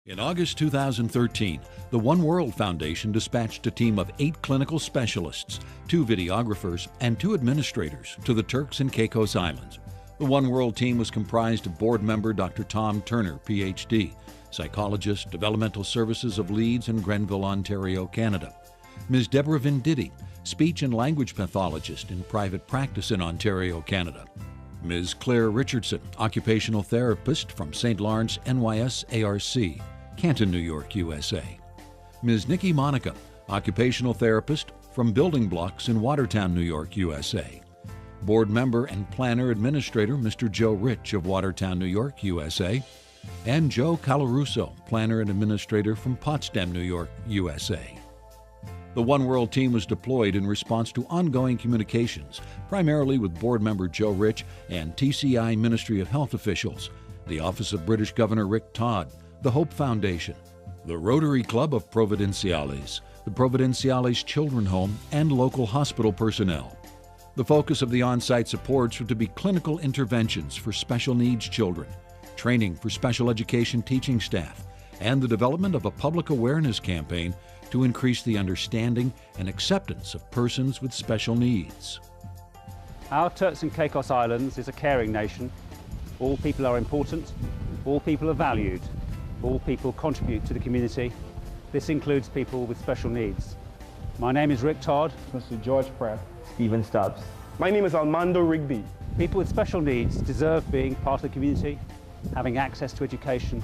In August 2013, the One World Foundation dispatched a team of 8 clinical specialists, 2 videographers, and 2 administrators to the Turks and Caicos Islands. The One World team was comprised of board member Dr. Tom Turner, Ph.D., psychologist, developmental services of Leeds and Grenville, Ontario, Canada; Ms. Deborah Venditti, speech and language pathologist in private practice in Ontario, Canada; Ms. Claire Richardson, occupational therapist from St. Lawrence NYS ARC, Canton, New York, USA; Ms. Nikki Monica, occupational therapist from Building Blocks in Watertown, New York, USA; board member and planner administrator Mr. Joe Rich of Watertown, New York, USA; and Joe Calaruso, planner and administrator from Potsdam, New York, USA. The One World team was deployed in response to ongoing communications, primarily with board member Joe Rich and TCI Ministry of Health officials, the Office of British Governor Rick Todd, the Hope Foundation, the Rotary Club of Providenciales, the Providenciales Children Home, and local hospital personnel. The focus of the on-site supports were to be clinical interventions for special needs children, training for special education teaching staff, and the development of a public awareness campaign to increase the understanding and acceptance of persons with special needs. Our Turks and Caicos Islands is a caring nation. All people are important, all people are valued, all people contribute to the community. This includes people with special needs. My name is Rick Todd. Mr. George Pratt. Stephen Stubbs. My name is Armando Rigby. People with special needs deserve being part of the community, having access to education,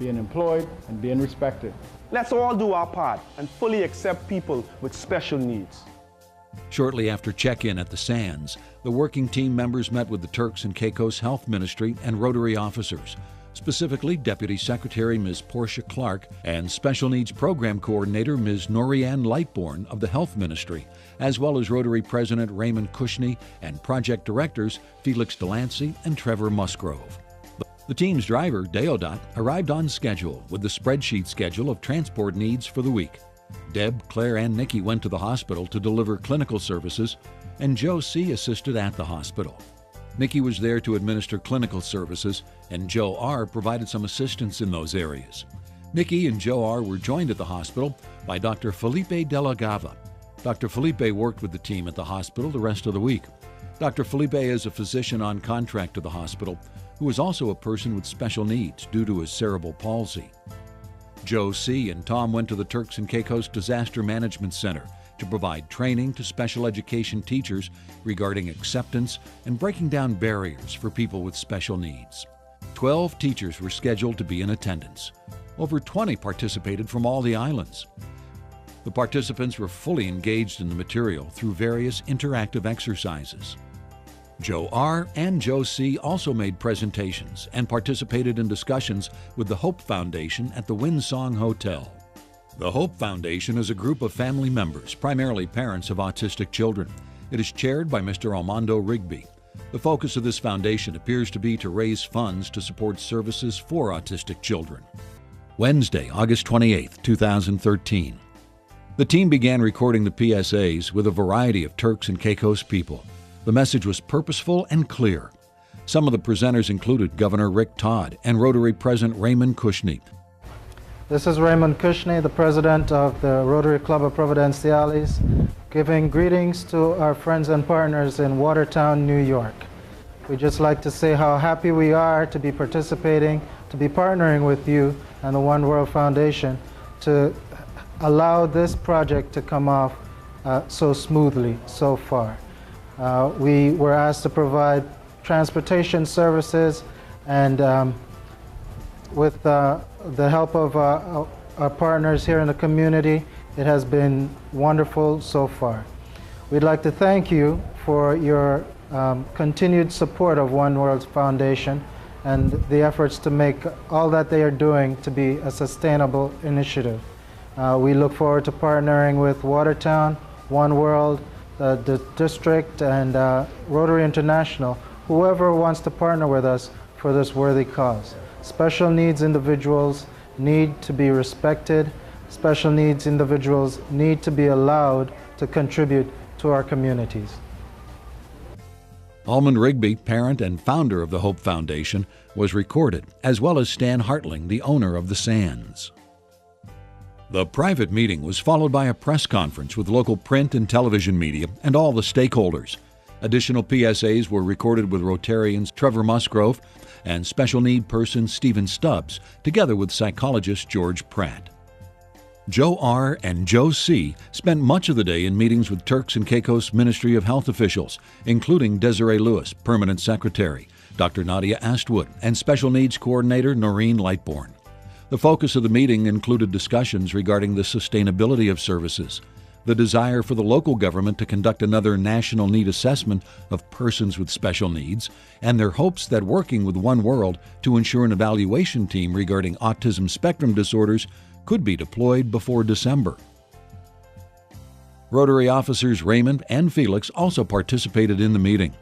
being employed and being respected. Let's all do our part and fully accept people with special needs. Shortly after check-in at the Sands, the working team members met with the Turks and Caicos Health Ministry and Rotary officers, specifically Deputy Secretary Ms. Portia Clark and Special Needs Program Coordinator Ms. Norianne Lightbourne of the Health Ministry, as well as Rotary President Raymond Cushney and Project Directors Felix Delancey and Trevor Musgrove. The team's driver, Deodat, arrived on schedule with the spreadsheet schedule of transport needs for the week. Deb, Claire, and Nikki went to the hospital to deliver clinical services, and Joe C. assisted at the hospital. Nikki was there to administer clinical services, and Joe R. provided some assistance in those areas. Nikki and Joe R. were joined at the hospital by Dr. Felipe De La Gava. Dr. Felipe worked with the team at the hospital the rest of the week. Dr. Felipe is a physician on contract to the hospital, who is also a person with special needs due to his cerebral palsy. Joe C. and Tom went to the Turks and Caicos Disaster Management Center to provide training to special education teachers regarding acceptance and breaking down barriers for people with special needs. 12 teachers were scheduled to be in attendance. Over 20 participated from all the islands. The participants were fully engaged in the material through various interactive exercises. Joe R. and Joe C. also made presentations and participated in discussions with the Hope Foundation at the Windsong Hotel. The Hope Foundation is a group of family members, primarily parents of autistic children. It is chaired by Mr. Armando Rigby. The focus of this foundation appears to be to raise funds to support services for autistic children. Wednesday, August 28, 2013. The team began recording the PSAs with a variety of Turks and Caicos people. The message was purposeful and clear. Some of the presenters included Governor Rick Todd and Rotary President Raymond Cushney. This is Raymond Cushney, the president of the Rotary Club of Providenciales, giving greetings to our friends and partners in Watertown, New York. We'd just like to say how happy we are to be participating, to be partnering with you and the One World Foundation to allow this project to come off so smoothly so far. We were asked to provide transportation services, and with the help of our partners here in the community, it has been wonderful so far. We'd like to thank you for your continued support of One World Foundation and the efforts to make all that they are doing to be a sustainable initiative. We look forward to partnering with Watertown, One World, the district, and Rotary International, whoever wants to partner with us for this worthy cause. Special needs individuals need to be respected. Special needs individuals need to be allowed to contribute to our communities. Almond Rigby, parent and founder of the Hope Foundation, was recorded, as well as Stan Hartling, the owner of the Sands. The private meeting was followed by a press conference with local print and television media and all the stakeholders. Additional PSAs were recorded with Rotarians Trevor Musgrove and special need person Stephen Stubbs, together with psychologist George Pratt. Joe R. and Joe C. spent much of the day in meetings with Turks and Caicos Ministry of Health officials, including Desiree Lewis, Permanent Secretary, Dr. Nadia Astwood, and Special Needs Coordinator Noreen Lightbourne. The focus of the meeting included discussions regarding the sustainability of services, the desire for the local government to conduct another national need assessment of persons with special needs, and their hopes that working with One World to ensure an evaluation team regarding autism spectrum disorders could be deployed before December. Rotary officers Raymond and Felix also participated in the meeting.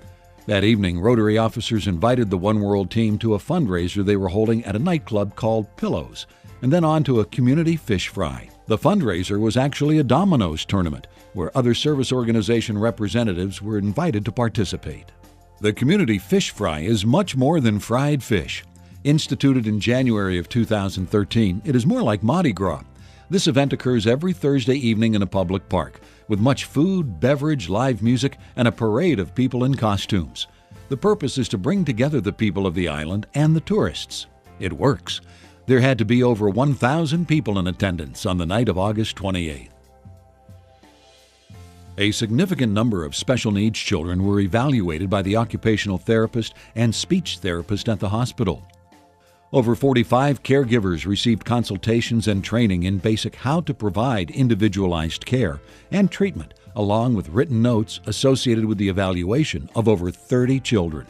That evening, Rotary officers invited the One World team to a fundraiser they were holding at a nightclub called Pillows, and then on to a community fish fry. The fundraiser was actually a dominoes tournament, where other service organization representatives were invited to participate. The community fish fry is much more than fried fish. Instituted in January of 2013, it is more like Mardi Gras. This event occurs every Thursday evening in a public park, with much food, beverage, live music, and a parade of people in costumes. The purpose is to bring together the people of the island and the tourists. It works. There had to be over 1,000 people in attendance on the night of August 28th. A significant number of special needs children were evaluated by the occupational therapist and speech therapist at the hospital. Over 45 caregivers received consultations and training in basic how to provide individualized care and treatment, along with written notes associated with the evaluation of over 30 children.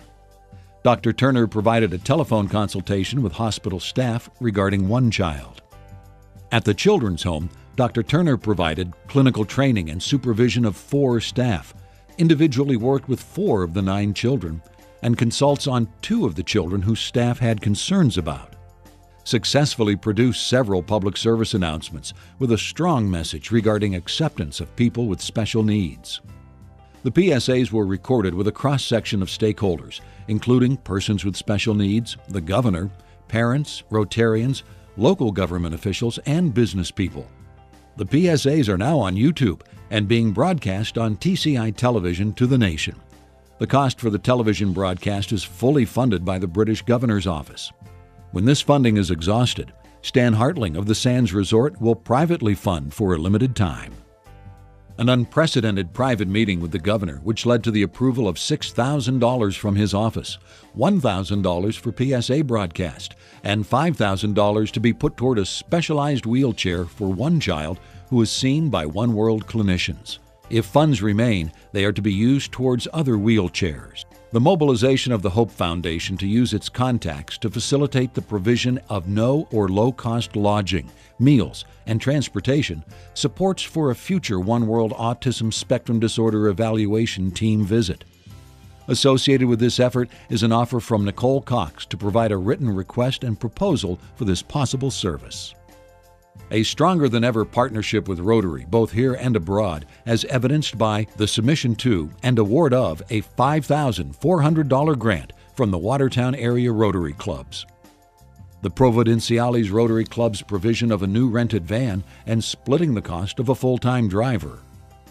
Dr. Turner provided a telephone consultation with hospital staff regarding one child. At the children's home, Dr. Turner provided clinical training and supervision of 4 staff, individually worked with 4 of the 9 children, and consults on 2 of the children whose staff had concerns about. Successfully produced several public service announcements with a strong message regarding acceptance of people with special needs. The PSAs were recorded with a cross-section of stakeholders, including persons with special needs, the governor, parents, Rotarians, local government officials, and business people. The PSAs are now on YouTube and being broadcast on TCI television to the nation. The cost for the television broadcast is fully funded by the British Governor's Office. When this funding is exhausted, Stan Hartling of the Sands Resort will privately fund for a limited time. An unprecedented private meeting with the governor, which led to the approval of $6,000 from his office, $1,000 for PSA broadcast, and $5,000 to be put toward a specialized wheelchair for one child who is seen by One World clinicians. If funds remain, they are to be used towards other wheelchairs. The mobilization of the Hope Foundation to use its contacts to facilitate the provision of no or low-cost lodging, meals, and transportation supports for a future One World Autism Spectrum Disorder Evaluation Team visit. Associated with this effort is an offer from Nicole Cox to provide a written request and proposal for this possible service. A stronger-than-ever partnership with Rotary, both here and abroad, as evidenced by the submission to and award of a $5,400 grant from the Watertown Area Rotary Clubs. The Providenciales Rotary Club's provision of a new rented van and splitting the cost of a full-time driver.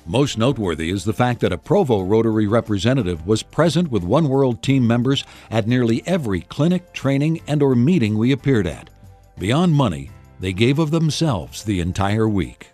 Most noteworthy is the fact that a Provo Rotary representative was present with One World team members at nearly every clinic, training, and/or meeting we appeared at. Beyond money, they gave of themselves the entire week.